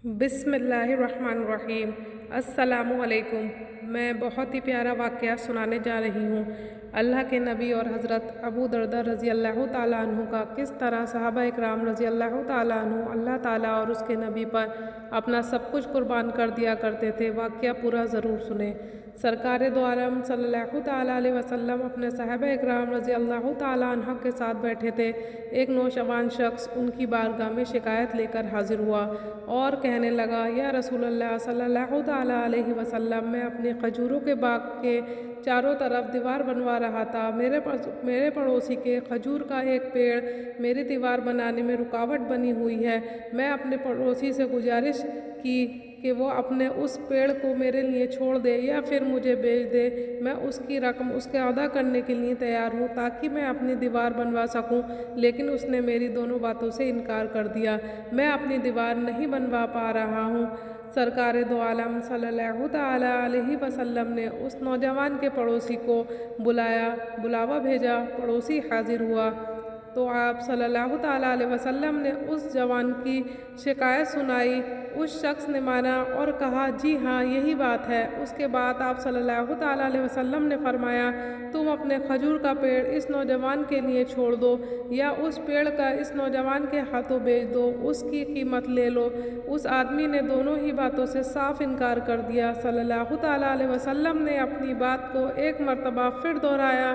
بسم اللہ الرحمن الرحیم۔ السلام علیکم۔ میں بہت ہی پیارا واقعہ سنانے جا رہی ہوں۔ اللہ کے نبی اور حضرت ابو درداء رضی اللہ تعالیٰ عنہ کا کس طرح صحابہ اکرام رضی اللہ تعالیٰ عنہ اللہ تعالیٰ اور اس کے نبی پر اپنا سب کچھ قربان کر دیا کرتے تھے۔ واقعہ پورا ضرور سنیں۔ سرکار دو عالم صلی اللہ تعالیٰ علیہ وسلم اپنے صحابہ اکرام رضی اللہ تعالیٰ عنہ کے ساتھ بیٹھے تھے۔ ایک نوجوان شخص ان کی بارگاہ میں شکایت لے کر حاضر ہوا اور کہنے لگا، یا رسول اللہ صلی اللہ تعالیٰ علیہ وسلم، میں اپنے کھجوروں کے باغ کے چاروں طرف دیوار بنوا رہا تھا۔ میرے پڑوسی کے کھجور کا ایک پیڑ میری دیوار بنانے میں رکاوٹ بنی ہوئی ہے۔ میں اپنے پڑوسی سے گزارش کی کہ وہ اپنے اس پیڑ کو میرے لیے چھوڑ دے یا پھر مجھے بیچ دے۔ میں اس کی رقم اس کے ادا کرنے کے لیے تیار ہوں تاکہ میں اپنی دیوار بنوا سکوں، لیکن اس نے میری دونوں باتوں سے انکار کر دیا۔ میں اپنی دیوار نہیں بنوا پا رہا ہوں۔ سرکار دو عالم صلی اللہ تعالیٰ علیہ وسلم نے اس نوجوان کے پڑوسی کو بلاوا بھیجا۔ پڑوسی حاضر ہوا تو آپ صلی اللہ تعالیٰ علیہ وسلم نے اس جوان کی شکایت سنائی۔ اس شخص نے مانا اور کہا، جی ہاں، یہی بات ہے۔ اس کے بعد آپ صلی اللہ تعالیٰ علیہ وسلم نے فرمایا، تم اپنے کھجور کا پیڑ اس نوجوان کے لیے چھوڑ دو یا اس پیڑ کا اس نوجوان کے ہاتھوں بیچ دو، اس کی قیمت لے لو۔ اس آدمی نے دونوں ہی باتوں سے صاف انکار کر دیا۔ صلی اللہ تعالیٰ علیہ وسلم نے اپنی بات کو ایک مرتبہ پھر دہرایا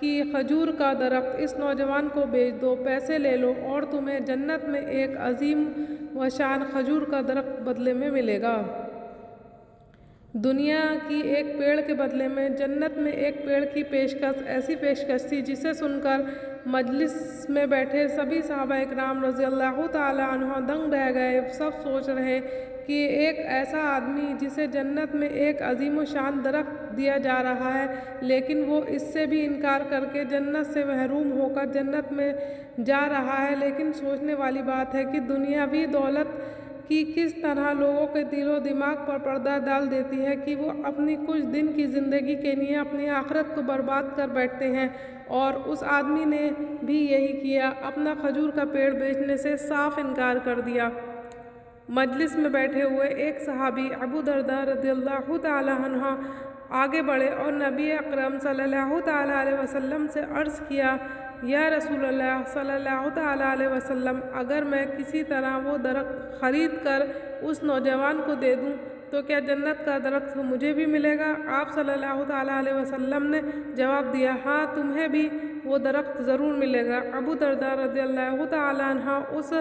کہ کھجور کا درخت اس نوجوان کو بیچ دو، پیسے لے لو اور تمہیں جنت میں ایک عظیم و شان کھجور کا درخت بدلے میں ملے گا۔ دنیا کی ایک پیڑ کے بدلے میں جنت میں ایک پیڑ کی پیشکش ایسی پیشکش تھی جسے سن کر مجلس میں بیٹھے سبھی صحابہ اکرام رضی اللہ تعالیٰ عنہ دنگ رہ گئے۔ سب سوچ رہے کہ ایک ایسا آدمی جسے جنت میں ایک عظیم و شان درخت دیا جا رہا ہے، لیکن وہ اس سے بھی انکار کر کے جنت سے محروم ہو کر جنت میں جا رہا ہے۔ لیکن سوچنے والی بات ہے کہ دنیاوی دولت کی کس طرح لوگوں کے دل و دماغ پر پردہ ڈال دیتی ہے کہ وہ اپنی کچھ دن کی زندگی کے لیے اپنی آخرت کو برباد کر بیٹھتے ہیں۔ اور اس آدمی نے بھی یہی کیا، اپنا کھجور کا پیڑ بیچنے سے صاف انکار کر دیا۔ مجلس میں بیٹھے ہوئے ایک صحابی ابو درداء رضی اللہ تعالیٰ عنہ آگے بڑھے اور نبی اکرم صلی اللہ تعالیٰ علیہ وسلم سے عرض کیا، یا رسول اللہ صلی اللہ تعالیٰ علیہ وسلم، اگر میں کسی طرح وہ درخت خرید کر اس نوجوان کو دے دوں تو کیا جنت کا درخت مجھے بھی ملے گا؟ آپ صلی اللہ تعالیٰ علیہ وسلم نے جواب دیا، ہاں، تمہیں بھی وہ درخت ضرور ملے گا۔ ابو درداء رضی اللہ تعالیٰ عنہ اس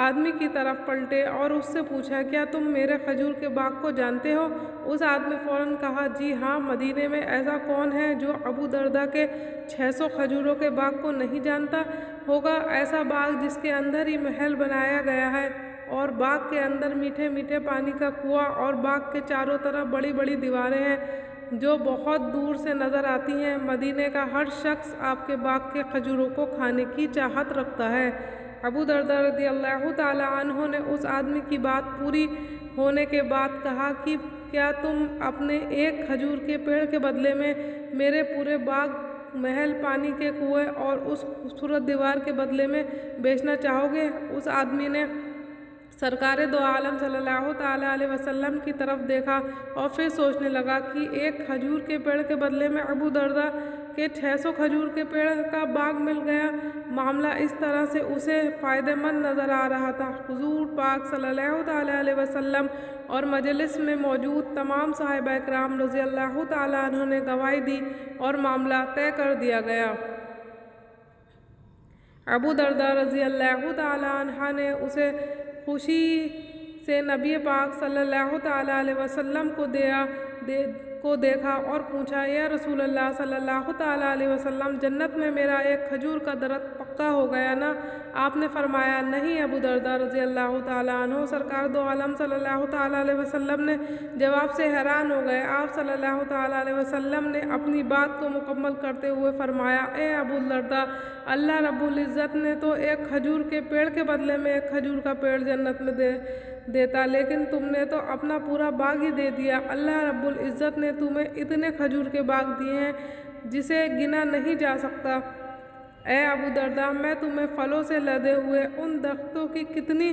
آدمی کی طرف پلٹے اور اس سے پوچھا، کیا تم میرے کھجور کے باغ کو جانتے ہو؟ اس آدمی فوراً کہا، جی ہاں، مدینے میں ایسا کون ہے جو ابو درداء کے 600 کھجوروں کے باغ کو نہیں جانتا ہوگا؟ ایسا باغ جس کے اندر ہی محل بنایا گیا ہے اور باغ کے اندر میٹھے میٹھے پانی کا کنواں اور باغ کے چاروں طرف بڑی بڑی دیواریں ہیں جو بہت دور سے نظر آتی ہیں۔ مدینے کا ہر شخص آپ کے باغ کے کھجوروں کو کھانے کی چاہت رکھتا ہے۔ ابو درداء رضی اللہ تعالیٰ عنہ نے اس آدمی کی بات پوری ہونے کے بعد کہا کہ کیا تم اپنے ایک کھجور کے پیڑ کے بدلے میں میرے پورے باغ، محل، پانی کے کنویں اور اس خوبصورت دیوار کے بدلے میں بیچنا چاہو گے؟ اس آدمی نے سرکار دو عالم صلی اللہ تعالیٰ علیہ وسلم کی طرف دیکھا اور پھر سوچنے لگا کہ ایک کھجور کے پیڑ کے بدلے میں ابو درداء کے 600 کھجور کے پیڑ کا باغ مل گیا۔ معاملہ اس طرح سے اسے فائدہ مند نظر آ رہا تھا۔ حضور پاک صلی اللہ تعالیٰ علیہ وسلم اور مجلس میں موجود تمام صحابہ اکرام رضی اللہ تعالیٰ عنہ نے گواہی دی اور معاملہ طے کر دیا گیا۔ ابو درداء رضی اللہ تعالیٰ عنہ نے اسے خوشی سے نبی پاک صلی اللہ تعالیٰ علیہ وسلم کو دیکھا اور پوچھا، یا رسول اللہ صلی اللہ تعالیٰ علیہ وسلم، جنت میں میرا ایک کھجور کا درخت پکا ہو گیا نا؟ آپ نے فرمایا، نہیں ابو درداء رضی اللہ تعالیٰ عنہ۔ سرکار دو عالم صلی اللہ تعالیٰ علیہ وسلم نے جواب سے حیران ہو گئے۔ آپ صلی اللہ تعالیٰ علیہ وسلم نے اپنی بات کو مکمل کرتے ہوئے فرمایا، اے ابو درداء، اللہ رب العزت نے تو ایک کھجور کے پیڑ کے بدلے میں ایک کھجور کا پیڑ جنت میں دیتا، لیکن تم نے تو اپنا پورا باغ ہی دے دیا۔ اللہ رب العزت نے تمہیں اتنے کھجور کے باغ دیے ہیں جسے گنا نہیں جا سکتا۔ اے ابو درداء، میں تمہیں پھلوں سے لدے ہوئے ان درختوں کی کتنی